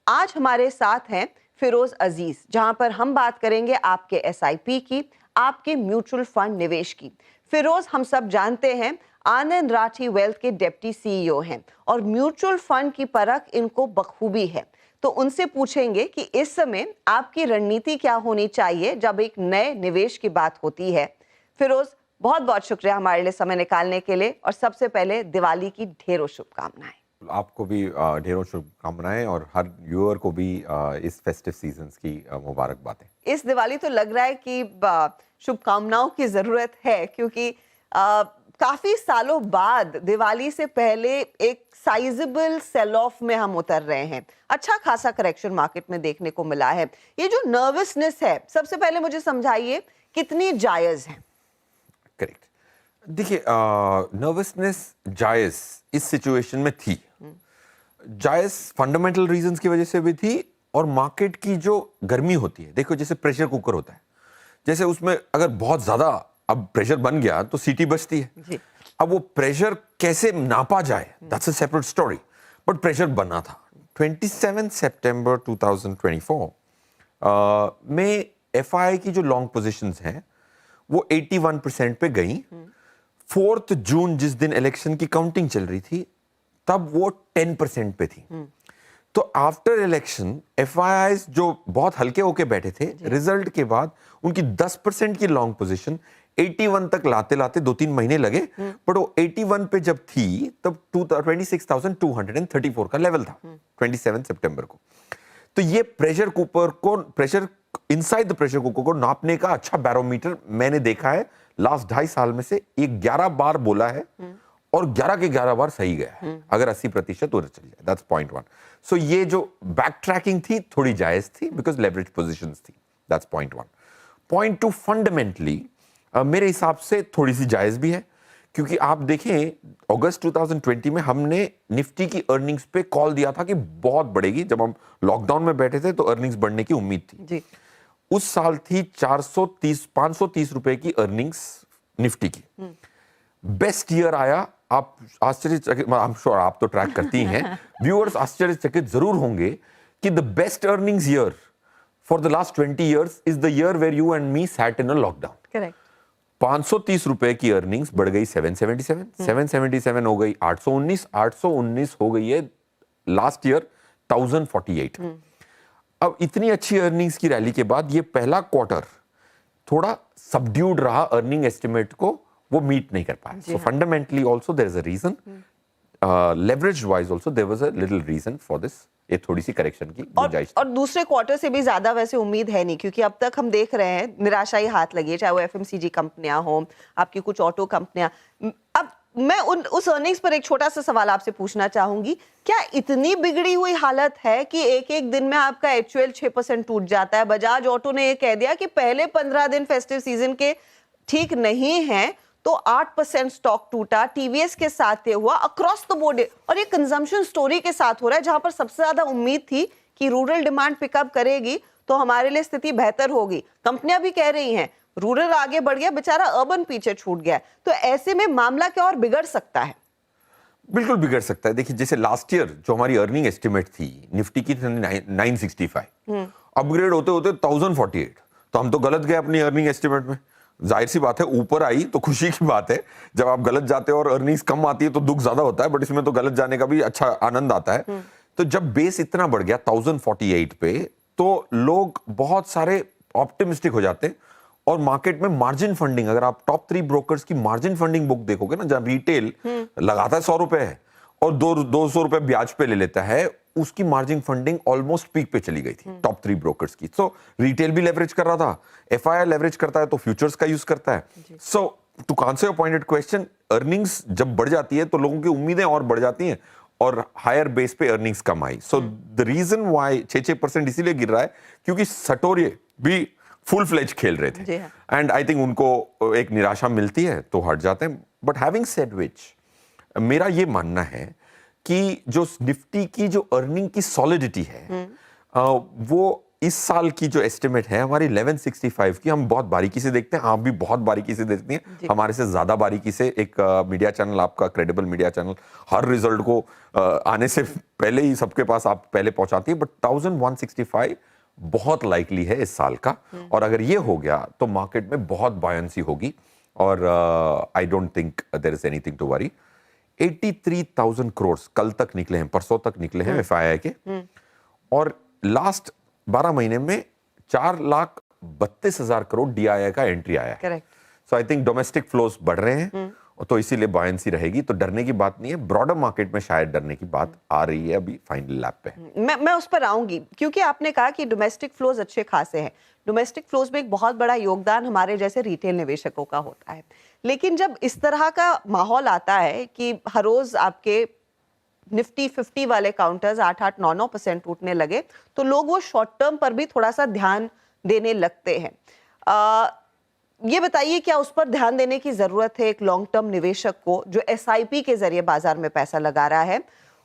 आज हमारे साथ हैं फिरोज अजीज, जहां पर हम बात करेंगे आपके एसआईपी की, आपके म्यूचुअल फंड निवेश की। फिरोज हम सब जानते हैं आनंद राठी वेल्थ के डिप्टी सीईओ हैं और म्यूचुअल फंड की परख इनको बखूबी है। तो उनसे पूछेंगे कि इस समय आपकी रणनीति क्या होनी चाहिए जब एक नए निवेश की बात होती है। फिरोज, बहुत बहुत शुक्रिया हमारे लिए समय निकालने के लिए, और सबसे पहले दिवाली की ढेरों शुभकामनाएं। आपको भी ढेरों शुभकामनाएं और हर व्यूअर को भी इस फेस्टिव सीजन्स की मुबारकबादें। इस दिवाली तो लग रहा है कि शुभकामनाओं की जरूरत है, क्योंकि काफी सालों बाद दिवाली से पहले एक साइजेबल सेल ऑफ में हम उतर रहे हैं। अच्छा खासा करेक्शन मार्केट में देखने को मिला है। ये जो नर्वसनेस है, सबसे पहले मुझे समझाइए कितनी जायज है? करेक्ट। देखिए, नर्वसनेस जायज इस सिचुएशन में थी। जायज फंडामेंटल रीजंस की वजह से भी थी, और मार्केट की जो गर्मी होती है, देखो जैसे प्रेशर कुकर होता है, जैसे उसमें अगर बहुत ज्यादा अब प्रेशर बन गया तो सीटी बचती है जी। अब वो प्रेशर कैसे नापा जाए, that's a separate story, but pressure बना था। 27 सितंबर 2024 में एफआई की जो लॉन्ग पोजीशंस हैं वो 81% पे गई। 4 जून जिस दिन इलेक्शन की काउंटिंग चल रही थी तब वो 10% पे थी। तो आफ्टर इलेक्शन एफआईआईज जो बहुत हल्के होके बैठे थे, रिजल्ट के बाद उनकी 10% की लॉन्ग पोजीशन 81 तक लाते लाते 2-3 महीने लगे, बट वो 81 पे जब थी तब 26,234 का लेवल था 27 सितंबर को। तो ये pressure inside the pressure cooker को नापने का अच्छा बैरोमीटर मैंने देखा है लास्ट 2.5 साल में से। ये 11 बार बोला है और 11 के 11 बार सही गया है, अगर 80% उधर चल जाए। That's point 1। सो ये जो बैक ट्रैकिंग थी थोड़ी जायज थी बिकॉज लेवरेज पोजीशंस थी। That's point 1। पॉइंट 2, फंडामेंटली मेरे हिसाब से थोड़ी सी जायज भी है, क्योंकि आप देखें अगस्त 2020 में हमने निफ्टी की अर्निंग्स पे कॉल दिया था कि बहुत बढ़ेगी। जब हम लॉकडाउन में बैठे थे तो अर्निंग्स बढ़ने की उम्मीद थी जी। उस साल थी 530 रुपए की अर्निंग्स निफ्टी की। बेस्ट ईयर आया। आप आश्चर्यचकित, आई एम श्योर आप तो ट्रैक करती हैं, व्यूअर्स आश्चर्यचकित जरूर होंगे कि the best earnings year for the last 20 years is the year where you and me sat in a lockdown. Correct. 530 रुपए की अर्निंग्स बढ़ गई 777, 777 हो गई 819, 819 हो गई है लास्ट ईयर 1048। अब इतनी अच्छी अर्निंग्स की रैली के बाद ये पहला क्वार्टर थोड़ा सबड्यूड रहा, अर्निंग एस्टिमेट को वो मीट नहीं कर पाया। So fundamentally also there is a reason, leverage wise also there was a little reason for this. ये थोड़ी सी करेक्शन की गुंजाइश और दूसरे क्वार्टर से भी ज्यादा वैसे उम्मीद है नहीं, क्योंकि अब तक हम देख रहे हैं निराशा ही हाथ लगी है, चाहे वो एफएमसीजी कंपनियां हो, आपकी कुछ ऑटो कंपनियां। अब मैं उस अर्निंग्स पर एक छोटा सा सवाल आपसे पूछना चाहूंगी, क्या इतनी बिगड़ी हुई हालत है कि एक एक दिन में आपका एचयूएल 6% टूट जाता है? बजाज ऑटो ने ये कह दिया कि पहले 15 दिन फेस्टिव सीजन के ठीक नहीं है, तो 8% स्टॉक टूटा। टीवीएस के साथ ये हुआ, अक्रॉस द बोर्ड, और ये कंजम्पशन स्टोरी के साथ हो रहा है, जहां पर सबसे ज्यादा उम्मीद थी कि रूरल डिमांड पिकअप करेगी तो हमारे लिए स्थिति बेहतर होगी। कंपनियां भी कह रही हैं रूरल आगे बढ़ गया, बेचारा अर्बन पीछे छूट गया। तो ऐसे में मामला क्या और बिगड़ सकता है? बिल्कुल बिगड़ सकता है। देखिए, जैसे लास्ट ईयर जो हमारी अर्निंग एस्टिमेट थी निफ्टी की 965, अपग्रेड होते होते 1048, तो हम तो गलत गए अपनी अर्निंग एस्टिमेट में। जाहिर सी बात है, ऊपर आई तो खुशी की बात है, जब आप गलत जाते हो और अर्निंग्स कम आती है तो दुख ज्यादा होता है, बट इसमें तो गलत जाने का भी अच्छा आनंद आता है। तो जब बेस इतना बढ़ गया 1048 पे, तो लोग बहुत सारे ऑप्टिमिस्टिक हो जाते हैं, और मार्केट में मार्जिन फंडिंग, अगर आप टॉप 3 ब्रोकर्स की मार्जिन फंडिंग बुक देखोगे ना, जहां रिटेल लगाता है 100 रुपए है और 200 रुपए ब्याज पे ले लेता है, उसकी मार्जिन फंडिंग ऑलमोस्ट पीक पे चली गई थी टॉप 3 ब्रोकर्स की। सो रिटेल भी लेवरेज कर रहा था, एफआईआई लेवरेज करता है तो फ्यूचर्स का यूज करता है। So to answer your pointed question, earnings जब बढ़ जाती है तो लोगों की उम्मीदें और बढ़ जाती हैं, और हायर बेस पे अर्निंग्स कम आई। सो द रीजन व्हाई 6% इसीलिए गिर रहा है क्योंकि सटोरिये भी फुल फ्लेज खेल रहे थे, एंड आई थिंक उनको एक निराशा मिलती है तो हट जाते हैं। बट हैविंग सेड विच, मेरा ये मानना है कि जो निफ्टी की जो अर्निंग की सॉलिडिटी है वो इस साल की जो एस्टिमेट है हमारी 1165 की, हम बहुत बारीकी से देखते हैं, आप भी बहुत बारीकी से देखती हैं, हमारे से ज्यादा बारीकी से। एक मीडिया चैनल, आपका क्रेडिबल मीडिया चैनल, हर रिजल्ट को आने से पहले ही सबके पास आप पहले पहुंचाती है। बट 1165 बहुत लाइकली है इस साल का, और अगर ये हो गया तो मार्केट में बहुत बायंसी होगी, और I don't think there is anything to worry. 83,000 crore कल तक निकले हैं, परसों तक निकले हैं एफआईआई के, और लास्ट 12 महीने में 4,32,000 करोड़ डीआईआई का एंट्री आया है। Correct. So I think domestic flows बढ़ रहे हैं, तो इसीलिए बायंसी रहेगी, तो डरने की बात नहीं है। ब्रॉडर मार्केट में शायद डरने की बात आ रही है अभी फाइनल लैप पे। मैं उस पर आऊंगी, क्योंकि आपने कहा कि डोमेस्टिक फ्लोज अच्छे खासे हैं। डोमेस्टिक फ्लोज में एक बहुत बड़ा योगदान हमारे जैसे रिटेल निवेशकों का होता है, लेकिन जब इस तरह का माहौल आता है कि हर रोज आपके निफ्टी 50 वाले काउंटर्स 8-8, 9-9% टूटने लगे, तो लोग वो शॉर्ट टर्म पर भी थोड़ा सा ध्यान देने लगते हैं। ये बताइए, क्या उस पर ध्यान देने की जरूरत है एक लॉन्ग टर्म निवेशक को जो एसआईपी के जरिए बाजार में पैसा लगा रहा है?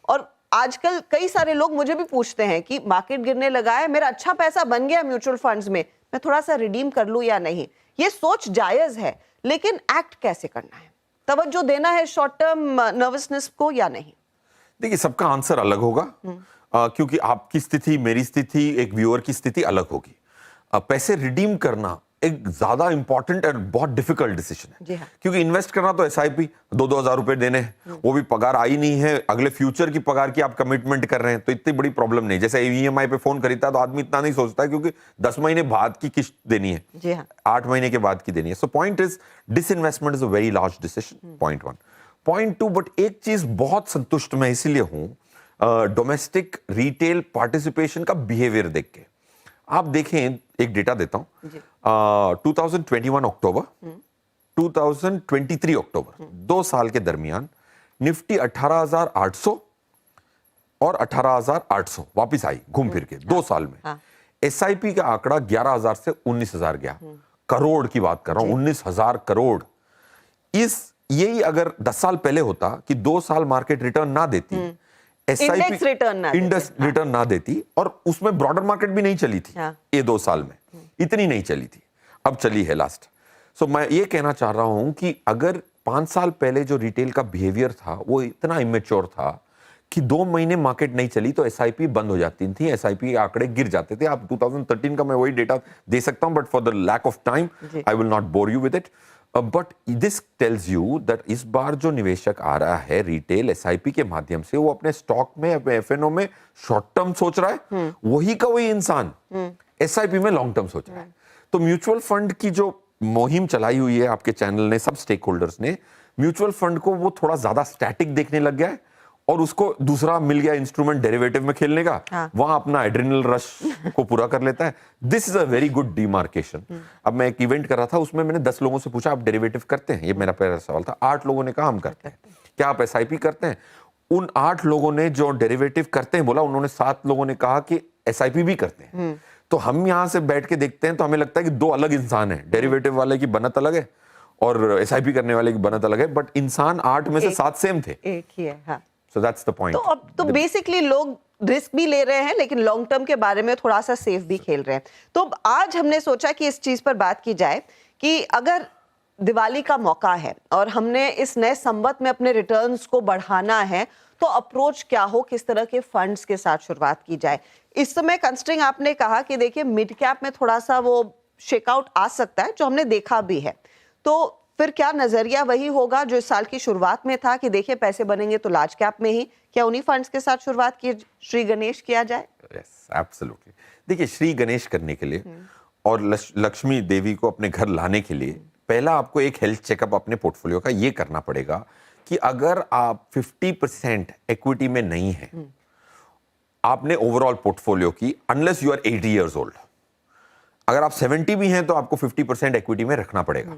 और आजकल कई सारे लोग मुझे भी पूछते हैं कि मार्केट गिरने लगा है, मेरा अच्छा पैसा बन गया म्यूचुअल फंड्स में, मैं थोड़ा सा रिडीम कर लूं या नहीं। ये सोच जायज है, लेकिन एक्ट कैसे करना है? तवज्जो देना है शॉर्ट टर्म नर्वसनेस को या नहीं? देखिए, सबका आंसर अलग होगा, क्योंकि आपकी स्थिति, मेरी स्थिति, एक व्यूअर की स्थिति अलग होगी। पैसे रिडीम करना एक ज्यादा इंपॉर्टेंट और बहुत डिफिकल्ट डिसीजन है, क्योंकि इन्वेस्ट करना तो एसआईपी 2-2 हजार रुपए देने हैं, वो भी पगार आई नहीं है, अगले फ्यूचर की पगार की आप कमिटमेंट कर रहे हैं, तो इतनी बड़ी प्रॉब्लम नहीं। जैसे ईएमआई पे फोन खरीदता है तो आदमी इतना नहीं सोचता है, क्योंकि 10 महीने बाद की किस्त देनी है, 8 महीने के बाद की देनी है। So point is, disinvestment is a very large decision, point 1। Point 2, but एक चीज बहुत संतुष्ट मैं इसीलिए हूं डोमेस्टिक रिटेल पार्टिसिपेशन का बिहेवियर देख के। आप देखें, एक डेटा देता हूं, 2021 अक्टूबर, 2023 अक्टूबर, 2 साल के दरमियान निफ्टी 18,800 और 18,800 वापिस आई घूम फिर के 2 साल में। एसआईपी का आंकड़ा 11,000 से 19,000 गया, करोड़ की बात कर रहा हूं, 19,000 करोड़। यही अगर 10 साल पहले होता कि 2 साल मार्केट रिटर्न ना देती, इंडेक्स रिटर्न ना देती, और उसमें ब्रॉडर मार्केट भी नहीं चली थी ये 2 साल में, इतनी नहीं चली थी, अब चली है लास्ट। सो मैं ये कहना चाह रहा हूं कि अगर 5 साल पहले जो रिटेल का बिहेवियर था वो इतना इमेच्योर था कि 2 महीने मार्केट नहीं चली तो एसआईपी बंद हो जाती थी, एसआईपी के आंकड़े गिर जाते थे। आप 2013 का मैं वही डेटा दे सकता हूं, but for the lack of time I will not bore you with it. But this tells you that इस बार जो निवेशक आ रहा है रिटेल एसआईपी के माध्यम से, वो अपने स्टॉक में, अपने एफएनओ में शॉर्ट टर्म सोच रहा है, वही का वही इंसान एसआईपी में लॉन्ग टर्म सोच रहा है। तो म्यूचुअल फंड की जो मुहिम चलाई हुई है आपके चैनल ने, सब स्टेक होल्डर्स ने, म्यूचुअल फंड को वो थोड़ा ज्यादा स्टैटिक देखने लग गया है, और उसको दूसरा मिल गया इंस्ट्रूमेंट डेरिवेटिव में खेलने का, वहां अपना एड्रेनल रश को पूरा कर लेता है। This is a very good demarcation. अब मैं एक इवेंट कर रहा था, उसमें मैंने 10 लोगों से पूछा आप डेरिवेटिव करते हैं, ये मेरा पहला सवाल था। 8 लोगों ने कहा हम करते हैं। क्या आप एसआईपी करते हैं? उन 8 लोगों ने जो डेरिवेटिव करते हैं बोला, उन्होंने 7 लोगों ने कहा कि एसआईपी भी करते हैं। तो हम यहां से बैठ के देखते हैं तो हमें लगता है कि 2 अलग इंसान हैं, डेरिवेटिव वाले की बनत अलग है और एसआईपी करने वाले की बनत अलग है, बट इंसान 8 में से 7 सेम थे, एक ही है। हाँ। So that's the point. तो अब तो बेसिकली लोग रिस्क भी ले रहे हैं, लेकिन लॉन्ग टर्म के बारे में थोड़ा सा सेफ भी खेल रहे हैं। तो आज हमने सोचा कि इस चीज पर बात की जाए कि अगर दिवाली का मौका है और हमने इस नए संवत में अपने रिटर्न्स को बढ़ाना है, तो अप्रोच क्या हो, किस तरह के फंड्स के साथ शुरुआत की जाए। इस समय कंस्ट्रिंग आपने कहा कि देखिए मिड कैप में थोड़ा सा वो शेकआउट आ सकता है, जो हमने देखा भी है। तो फिर क्या नजरिया वही होगा जो इस साल की शुरुआत में था कि देखिए पैसे बनेंगे तो लार्ज कैप में ही, क्या उन्हीं फंड्स के साथ शुरुआत की श्री गणेश किया जाए? Yes, absolutely. देखिए, श्री गणेश करने के लिए और लक्ष्मी देवी को अपने घर लाने के लिए पहला आपको एक हेल्थ चेकअप अपने पोर्टफोलियो का ये करना पड़ेगा कि अगर आप 50% इक्विटी में नहीं है आपने ओवरऑल पोर्टफोलियो की, unless you are 80 years old, अगर आप 70 भी हैं तो आपको 50% इक्विटी में रखना पड़ेगा।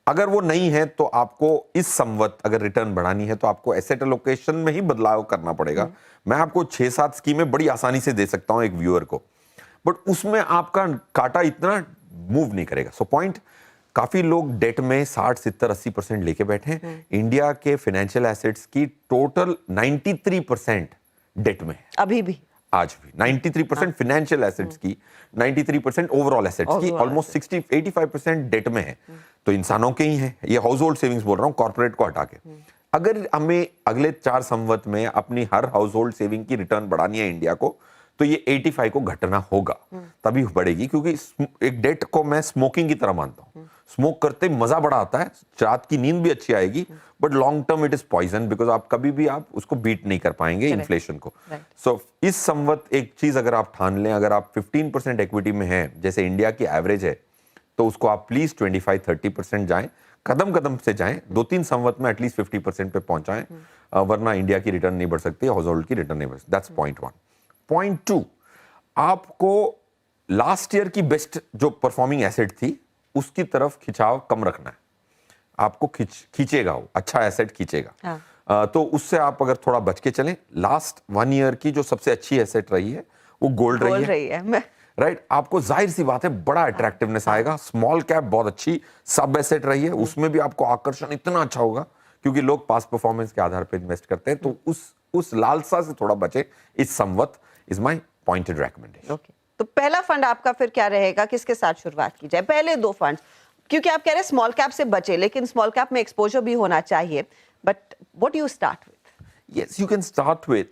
अगर वो नहीं है तो आपको इस संवत अगर रिटर्न बढ़ानी है तो आपको एसेट एलोकेशन में ही बदलाव करना पड़ेगा। मैं आपको 6-7 स्कीमें बड़ी आसानी से दे सकता हूं एक व्यूअर को, बट उसमें आपका कांटा इतना मूव नहीं करेगा। सो पॉइंट, काफी लोग डेट में 60, 70, 80% लेके बैठे हैं। इंडिया के फाइनेंशियल एसेट्स की टोटल 93% डेट में है, अभी भी आज भी 93% फाइनेंशियल एसेट्स की, 93% ओवरऑल एसेट्स की, Overall ऑलमोस्ट 85% डेट में है। तो इंसानों के ही हैं, ये हाउस होल्ड सेविंग्स बोल रहा हूँ, कॉर्पोरेट को हटा के। अगर हमें अगले 4 संवत में अपनी हर हाउस होल्ड सेविंग की रिटर्न बढ़ानी है इंडिया को, तो ये 85 को घटना होगा, तभी बढ़ेगी। क्योंकि एक डेट को मैं स्मोकिंग की तरह मानता हूँ। स्मोक करते मजा बड़ा आता है, रात की नींद भी अच्छी आएगी, but long term it is poison, because आप कभी भी आप उसको बीट नहीं कर पाएंगे इन्फ्लेशन को। सो इस संवत एक चीज अगर आप ठान लें, अगर आप 15% इक्विटी में हैं जैसे इंडिया की एवरेज है, तो उसको आप प्लीज 25-30% जाएं, कदम कदम से जाएं, 2-3 संवत में एटलीस्ट 50% पे पहुंचाएं, वरना इंडिया की रिटर्न नहीं बढ़ सकती, हाउस होल्ड की रिटर्न नहीं बढ़ सकती। That's point 1। पॉइंट 2, आपको लास्ट ईयर की बेस्ट जो परफॉर्मिंग एसेट थी उसकी तरफ खिंचाव कम रखना है। आपको खींचेगा, वो अच्छा एसेट खींचेगा। हाँ। तो उससे आप अगर थोड़ा बच के चलें, लास्ट 1 ईयर की जो सबसे अच्छी एसेट रही है वो गोल्ड रही है। राइट, आपको जाहिर सी बात है बड़ा अट्रैक्टिवनेस आएगा। स्मॉल कैप बहुत अच्छी सब एसेट रही है, उसमें भी आपको आकर्षण इतना अच्छा होगा क्योंकि लोग पास्ट परफॉर्मेंस के आधार पर इन्वेस्ट करते हैं। तो उस लालसा से थोड़ा बचे इस संवत, is my pointed recommendation. Okay, तो पहला फंड आपका फिर क्या रहेगा, किसके साथ शुरुआत की जाए? पहले 2 फंड, क्योंकि आप कह रहे हैं स्मॉल कैप से बचे, लेकिन स्मॉल कैप में एक्सपोजर भी होना चाहिए, but what do you start with? Yes, you can start with,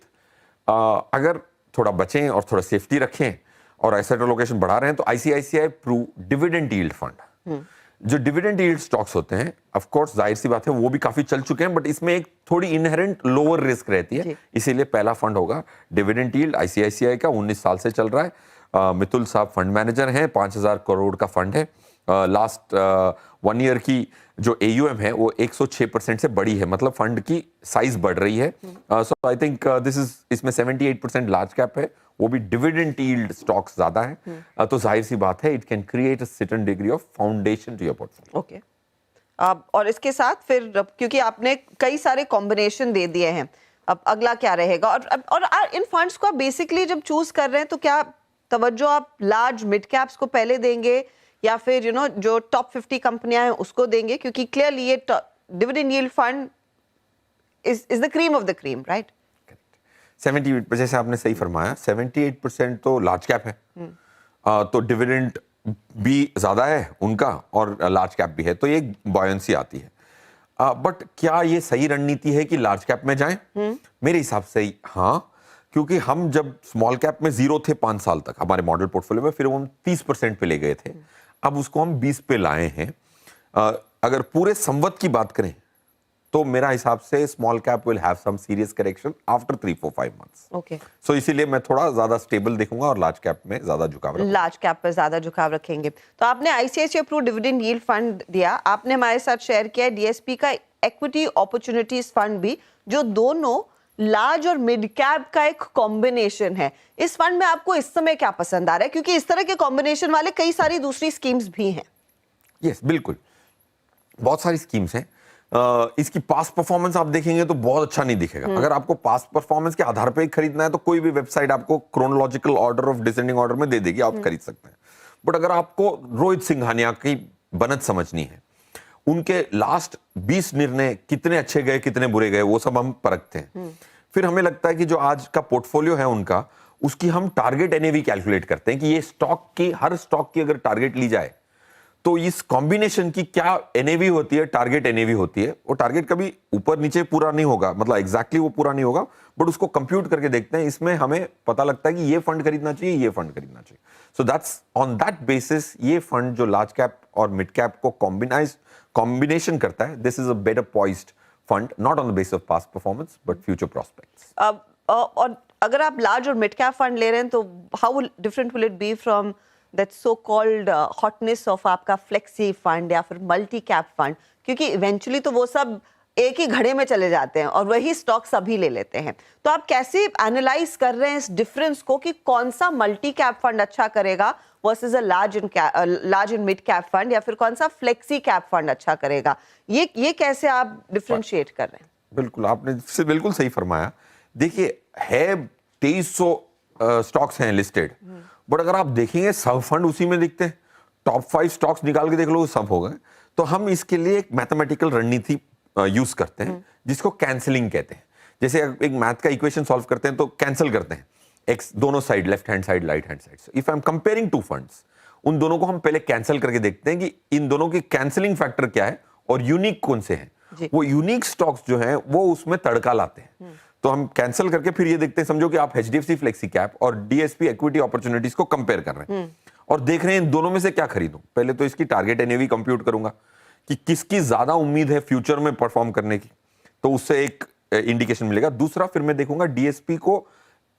अगर थोड़ा बचें और थोड़ा सेफ्टी रखें और एसेट एलोकेशन बढ़ा रहे हैं, तो ICICI Pru dividend yield fund. जो डिविडेंड यील्ड स्टॉक्स होते हैं, ऑफ कोर्स जाहिर सी बात है वो भी काफी चल चुके हैं, बट इसमें एक थोड़ी इनहेरेंट लोअर रिस्क रहती है, इसीलिए पहला फंड होगा डिविडेंड यील्ड। आईसीआईसीआई का 19 साल से चल रहा है। मितुल साहब फंड मैनेजर हैं, 5000 करोड़ का फंड है। लास्ट 1 ईयर की जो एयूएम है वो 106% से बढ़ी है, मतलब फंड की साइज बढ़ रही है। सो आई थिंक इसमें 78% लार्ज कैप है, वो भी डिविडेंड यील्ड स्टॉक्स ज्यादा है। तो जाहिर सी बात है it can create a certain degree of foundation to your portfolio. Okay, और इसके साथ फिर क्योंकि आपने कई सारे कॉम्बिनेशन दे दिए हैं, अब अगला क्या रहेगा? और इन फंड्स को आप बेसिकली जब चूज कर रहे हैं तो क्या तवज्जो आप लार्ज मिड कैप्स को पहले देंगे या फिर जो टॉप 50 कंपनियां हैं उसको देंगे? क्योंकि क्लियरली ये dividend yield fund is the cream of the cream, right? 78, जैसे आपने सही फरमाया, 78% तो लार्ज कैप है। तो डिविडेंड भी ज्यादा है उनका और लार्ज कैप भी है, तो ये बॉयंसी आती है। बट क्या ये सही रणनीति है कि लार्ज कैप में जाएं? मेरे हिसाब से हाँ, क्योंकि हम जब स्मॉल कैप में 0 थे 5 साल तक हमारे मॉडल पोर्टफोलियो में, फिर वो हम 30% पे ले गए थे, अब उसको हम 20 पे लाए हैं। अगर पूरे संवत की बात करें तो मेरा हिसाब से small cap will have some serious correction after 3-4-5 months. Okay, so इसीलिए मैं थोड़ा ज्यादा स्टेबल देखूंगा और लार्ज कैप में ज्यादा झुकाव रखूंगा। लार्ज कैप पर ज्यादा झुकाव रखेंगे। तो आपने ICICI Pru dividend yield fund दिया, आपने हमारे साथ शेयर किया डीएसपी का इक्विटी अपॉर्चुनिटीज फंड भी, जो दोनों लार्ज और मिड कैप का एक कॉम्बिनेशन है। इस फंड में आपको इस समय क्या पसंद आ रहा है? क्योंकि इस तरह के कॉम्बिनेशन वाले कई सारी दूसरी स्कीम्स भी हैं। यस, बिल्कुल, बहुत सारी स्कीम्स हैं। इसकी पास्ट परफॉर्मेंस आप देखेंगे तो बहुत अच्छा नहीं दिखेगा। अगर आपको पास्ट परफॉर्मेंस के आधार पे खरीदना है तो कोई भी वेबसाइट आपको chronological order of descending order में दे देगी, आप खरीद सकते हैं। बट अगर आपको रोहित सिंघानिया की बनत समझनी है, उनके लास्ट 20 निर्णय कितने अच्छे गए कितने बुरे गए वो सब हम परखते हैं। फिर हमें लगता है कि जो आज का पोर्टफोलियो है उनका, उसकी हम टारगेट एनएवी कैलकुलेट करते हैं कि ये स्टॉक की, हर स्टॉक की अगर टारगेट ली जाए तो इस कॉम्बिनेशन की क्या एनएवी होती है, टारगेट एनएवी होती है। वो टारगेट कभी ऊपर नीचे पूरा नहीं होगा, मतलब एग्जैक्टली वो पूरा नहीं होगा, बट उसको कंप्यूट करके देखते हैं। इसमें हमें पता लगता है कि ये फंड खरीदना चाहिए, ये फंड खरीदना चाहिए। So that's on that basis ये फंड जो लार्ज कैप और मिड कैप को कॉम्बिनेशन करता है, this is a better poised fund, not on the basis of past performance but future prospects. और अगर आप लार्ज और मिड कैप फंड ले रहे हैं तो how different will it be from that so called hotness of आपका flexi fund या फिर मल्टी कैप फंड? क्योंकि इवेंचुअली तो वो सब एक ही घड़े में चले जाते हैं और वही स्टॉक सभी ले लेते हैं। तो आप कैसे एनालाइज कर रहे हैं इस डिफरेंस को कि कौन सा मल्टी कैप फंड अच्छा करेगा versus a large and mid cap fund, या फिर कौन सा फ्लेक्सी कैप फंड अच्छा करेगा? ये कैसे आप डिफरेंशिएट कर रहे हैं? बिल्कुल, आपने बिल्कुल सही फरमाया। देखिए, है 2300 स्टॉक्स हैं लिस्टेड, बट अगर आप देखेंगे सब फंड उसी में दिखते हैं। टॉप 5 स्टॉक्स निकाल के देख लो, सब हो गए। तो हम इसके लिए एक मैथमेटिकल रणनीति यूज करते हैं जिसको कैंसलिंग कहते हैं। जैसे एक मैथ का इक्वेशन सॉल्व करते हैं तो कैंसिल करते हैं, एक्स दोनों side, left hand side, right hand side, if I am comparing two funds, उन दोनों को हम पहले कैंसिल करके देखते हैं कि इन दोनों की कैंसिलिंग फैक्टर क्या है और यूनिक कौन से हैं। वो यूनिक स्टॉक्स जो हैं वो उसमें तड़का लाते हैं। तो हम कैंसिल करके फिर ये देखते हैं, समझो कि आप एचडीएफसी फ्लेक्सी कैप और डीएसपी इक्विटी अपॉर्चुनिटीज को कंपेयर कर रहे हैं और देख रहे हैं इन दोनों में से क्या खरीदूं। पहले तो इसकी टारगेट एनएवी कंप्यूट करूंगा कि किसकी ज्यादा उम्मीद है फ्यूचर में परफॉर्म करने की, तो उससे एक इंडिकेशन मिलेगा। दूसरा फिर मैं देखूंगा डीएसपी को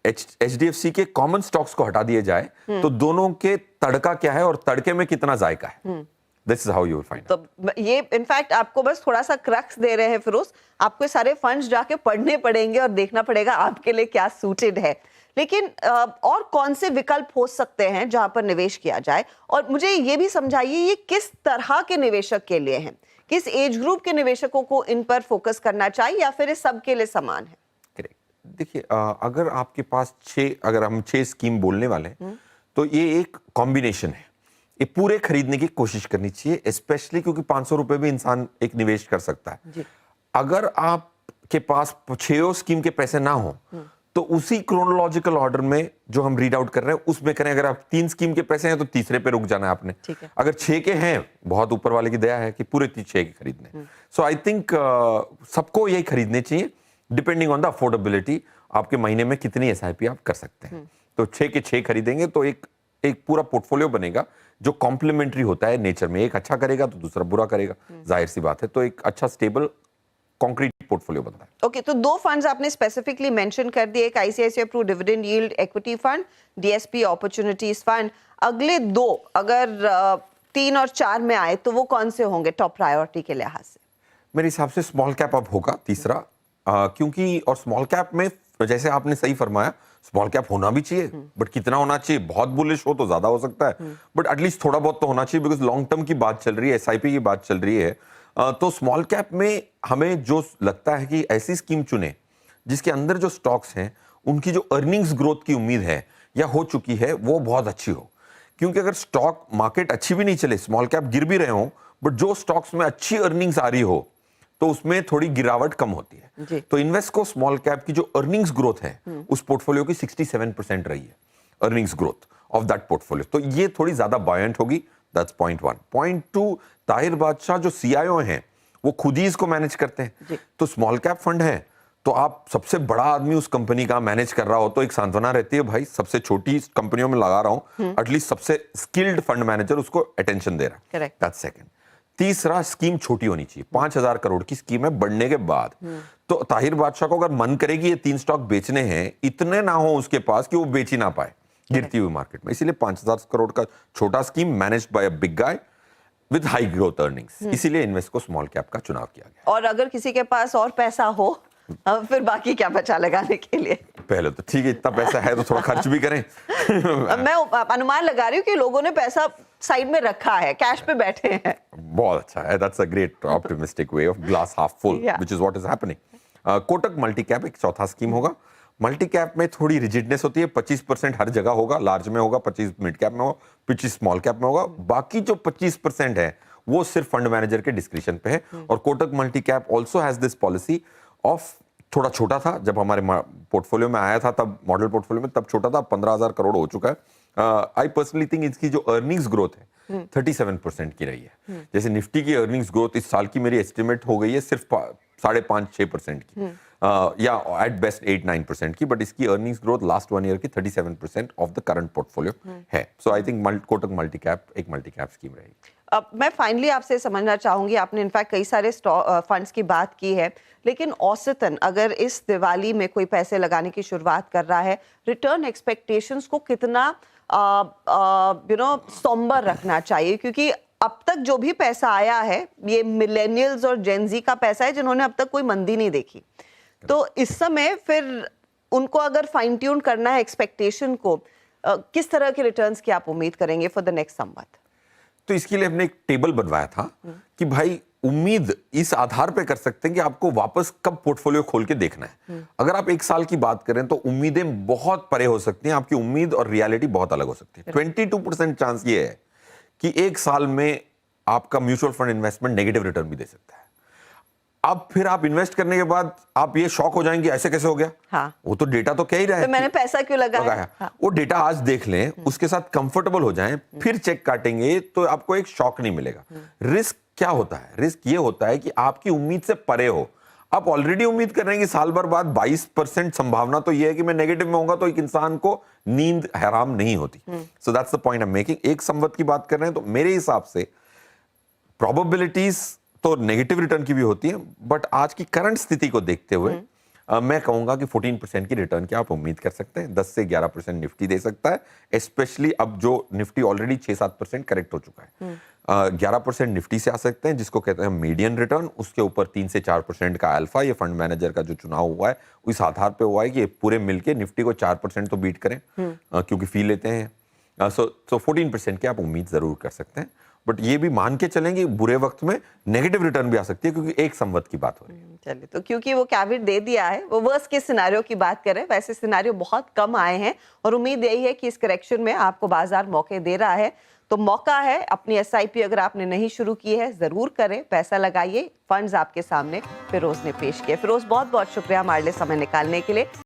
एचडीएफसी के कॉमन स्टॉक्स को हटा दिया जाए तो दोनों के तड़का क्या है और तड़के में कितना जायका है। This is how you will find. तो ये इनफैक्ट आपको बस थोड़ा सा क्रक्स दे रहे हैं फिरोज, आपको सारे फंड्स जाके पढ़ने पड़ेंगे और देखना पड़ेगा आपके लिए क्या सूटेड है। लेकिन और कौन से विकल्प हो सकते हैं जहां पर निवेश किया जाए, और मुझे ये भी समझाइए ये किस तरह के निवेशक के लिए हैं, किस एज ग्रुप के निवेशकों को इन पर फोकस करना चाहिए या फिर ये सबके लिए समान है? करेक्ट। देखिए अगर आपके पास अगर हम 6 स्कीम बोलने वाले हैं तो ये एक कॉम्बिनेशन है। ये पूरे खरीदने की कोशिश करनी चाहिए, स्पेशली क्योंकि 500 रुपए भी इंसान एक निवेश कर सकता है जी। अगर आपके पास 6 स्कीम के पैसे ना हो तो उसी क्रोनोलॉजिकल ऑर्डर में जो हम रीड आउट कर रहे हैं उसमें करें। अगर आप 3 स्कीम के पैसे हैं तो तीसरे पे रुक जाना है आपने। अगर 6 के हैं, बहुत ऊपर वाले की दया है कि पूरे 6 के खरीदने। सो आई थिंक सबको यही खरीदने चाहिए डिपेंडिंग ऑन द अफोर्डेबिलिटी। आपके महीने में कितनी एसआईपी आप कर सकते हैं, तो 6 के 6 खरीदेंगे तो एक पूरा पोर्टफोलियो बनेगा जो कॉम्प्लीमेंट्री होता है नेचर में। एक अच्छा करेगा तो दूसरा बुरा करेगा, जाहिर सी बात है। तो एक अच्छा स्टेबल कॉन्क्रीट पोर्टफोलियो बनता है। ओके, तो 2 फंड्स आपने स्पेसिफिकली मेंशन कर दिए, एक ICICI Pru dividend yield equity fund, DSP opportunities fund. अगले 2 अगर 3 और 4 में आए तो वो कौन से होंगे टॉप प्रायोरिटी के लिहाज से? मेरे हिसाब से स्मॉल कैप अब होगा तीसरा, क्योंकि और स्मॉल कैप में जैसे आपने सही फरमाया स्मॉल कैप होना भी चाहिए, बट कितना होना चाहिए? बहुत बुलिश हो तो ज्यादा हो सकता है, बट एटलीस्ट थोड़ा बहुत तो होना चाहिए, बिकॉज लॉन्ग टर्म की बात चल रही है, एसआईपी की बात चल रही है। तो स्मॉल कैप में हमें जो लगता है कि ऐसी स्कीम चुने जिसके अंदर जो स्टॉक्स हैं उनकी जो अर्निंग्स ग्रोथ की उम्मीद है या हो चुकी है वो बहुत अच्छी हो। क्योंकि अगर स्टॉक मार्केट अच्छी भी नहीं चले, स्मॉल कैप गिर भी रहे हो, बट जो स्टॉक्स में अच्छी अर्निंग्स आ रही हो तो उसमें थोड़ी गिरावट कम होती है। तो इन्वेस्ट को स्मॉल कैप की जो अर्निंग्स ग्रोथ है उस पोर्टफोलियो की 67% रही है earnings growth of that portfolio, तो ये थोड़ी ज्यादा बायंट होगी। That's point 1। पॉइंट 2, ताहिर बादशाह जो सीआईओ हैं वो खुद ही इसको मैनेज करते हैं। तो स्मॉल कैप फंड है तो आप सबसे बड़ा आदमी उस कंपनी का मैनेज कर रहा हो तो एक सांत्वना रहती है, भाई सबसे छोटी कंपनियों में लगा रहा हूं, एटलीस्ट सबसे स्किल्ड फंड मैनेजर उसको अटेंशन दे रहा है। That's second. तीसरा, स्कीम छोटी होनी चाहिए। 5000 करोड़ की स्कीम है बढ़ने के बाद, तो ताहिर बादशाह को अगर मन करेगी ये 3 स्टॉक बेचने हैं, इतने ना हो उसके पास कि वो बेच ही ना पाए गिरती हुई मार्केट में, इसीलिए 5000 करोड़ का छोटा scheme managed by a big guy with high growth earnings, इसीलिए इन्वेस्ट को स्मॉल कैप का चुनाव किया गया। और अगर किसी के पास और पैसा हो फिर बाकी क्या बचा लगाने के लिए? पहले तो ठीक है, इतना पैसा है तो थोड़ा खर्च भी करें। मैं अनुमान लगा रही हूँ कि लोगों ने पैसा साइड में रखा है, कैश पे बैठे हैं। बहुत अच्छा है, that's a great optimistic way of glass half full, which is what is happening. Kotak multi cap एक चौथा स्कीम होगा। मल्टी कैप में थोड़ी रिजिडनेस होती है, 25% हर जगह होगा, लार्ज में होगा, 25 मिड कैप में होगा, 25 स्मॉल कैप में होगा। बाकी जो 25% है वो सिर्फ फंड मैनेजर के डिस्क्रिप्शन पे है। और Kotak multi cap also has this policy of, थोड़ा छोटा था जब हमारे पोर्टफोलियो में आया था, तब मॉडल पोर्टफोलियो में तब छोटा था, 15000 करोड़ हो चुका है। आई पर्सनली थिंक इसकी जो अर्निंग्स ग्रोथ है 37% की रही है। जैसे निफ्टी की अर्निंग्स ग्रोथ इस साल की मेरी एस्टिमेट हो गई है सिर्फ 5.5-6% की, या एट बेस्ट 8-9% की, बट इसकी अर्निंग्स ग्रोथ लास्ट 1 ईयर की 37% ऑफ द करंट पोर्टफोलियो है। So I think Kotak multi cap एक मल्टी कैप स्कीम रहेगी। अब मैं फाइनली आपसे समझना चाहूंगी, आपने इनफैक्ट कई सारे फंड्स की बात की है, लेकिन औसतन अगर इस दिवाली में कोई पैसे लगाने की शुरुआत कर रहा है, रिटर्न एक्सपेक्टेशंस को कितना सोम्बर रखना चाहिए? क्योंकि अब तक जो भी पैसा आया है ये मिलेनियल्स और जेनजी का पैसा है जिन्होंने अब तक कोई मंदी नहीं देखी। तो इस समय फिर उनको अगर फाइन ट्यून करना है एक्सपेक्टेशन को, किस तरह के रिटर्न्स की आप उम्मीद करेंगे for the next sum month? तो इसके लिए हमने एक टेबल बनवाया था कि भाई उम्मीद इस आधार पे कर सकते हैं कि आपको वापस कब पोर्टफोलियो खोल के देखना है। अगर आप 1 साल की बात करें तो उम्मीदें बहुत परे हो सकती हैं, आपकी उम्मीद और रियलिटी बहुत अलग हो सकती है। 22% चांस ये है कि 1 साल में आपका mutual fund investment negative return भी दे सकता है। अब फिर आप इन्वेस्ट करने के बाद आप ये शॉक हो जाएंगे ऐसे कैसे हो गया। हाँ। वो तो डेटा तो कह ही रहा है तो मैंने पैसा क्यों लगाया। हाँ। वो डेटा आज देख लें, उसके साथ कंफर्टेबल हो जाएं, फिर चेक काटेंगे तो आपको एक शॉक नहीं मिलेगा। रिस्क क्या होता है? रिस्क ये होता है कि आपकी उम्मीद से परे हो। आप ऑलरेडी उम्मीद कर रहे हैं कि साल भर बाद 22% संभावना तो ये है कि मैं नेगेटिव में होऊंगा, तो एक इंसान को नींद हराम नहीं होती। So that's the point I am making. एक संवत की बात कर रहे हैं तो मेरे हिसाब से प्रोबेबिलिटीज तो नेगेटिव रिटर्न की भी होती है, बट आज की करंट स्थिति को देखते हुए मैं कहूंगा कि 14% की रिटर्न की आप उम्मीद कर सकते हैं। 10 से 11% निफ्टी दे सकता है, स्पेशली अब जो निफ्टी ऑलरेडी 6-7% करेक्ट हो चुका है। 11% निफ्टी से आ सकते हैं, जिसको कहते हैं मीडियन रिटर्न। उसके ऊपर 3 से 4% का अल्फा, ये फंड मैनेजर का जो चुनाव हुआ है उस आधार पे हुआ है कि ये पूरे मिलके निफ्टी को 4% तो बीट करें, क्योंकि फी लेते हैं। सो 14% की आप उम्मीद जरूर कर सकते हैं, बट ये भी मान के चलेंगे बुरे वक्त में नेगेटिव रिटर्न भी आ सकती है, क्योंकि एक संवत की बात हो रही है। चलिए, तो क्योंकि वो कैविट दे दिया है, वो वर्स्ट के सिनारियो की बात करें, वैसे सिनारियो बहुत कम आए हैं और उम्मीद यही है कि इस करेक्शन में आपको बाजार मौके दे रहा है। तो मौका है, अपनी एसआईपी अगर आपने नहीं शुरू की है जरूर करें, पैसा लगाइए। फंड्स आपके सामने फिरोज ने पेश किए। फिरोज, बहुत बहुत शुक्रिया हमारे लिए समय निकालने के लिए।